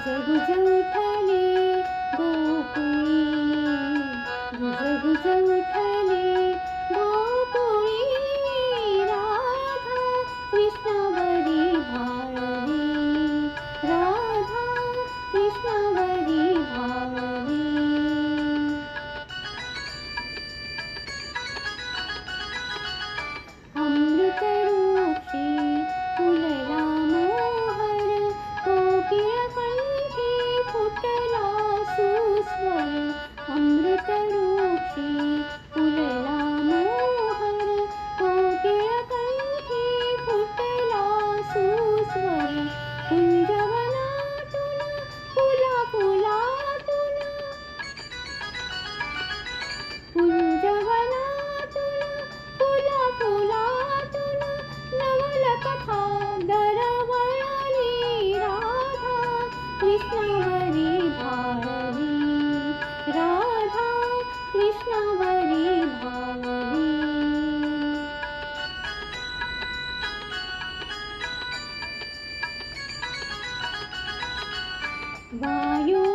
गुज उठले गोकुळी, गुज उठले गोकुळी, राधा कृष्णावरी भाळली, राधा कृष्णावरी भाळली. अमृतरूपी फुलला मोहर, कोकिळकंठी फुटला सुस्वर. अमृतरूपी फुलला मोहर, कोकिळकंठी फुटला सुस्वर. कुंजवनातून फुला फुलातून, कुंजवनातून फुला फुलातून नवलकथा दरवळली, राधा कृष्णावरी भाळली, राधा कृष्णावरी भाळली. वायू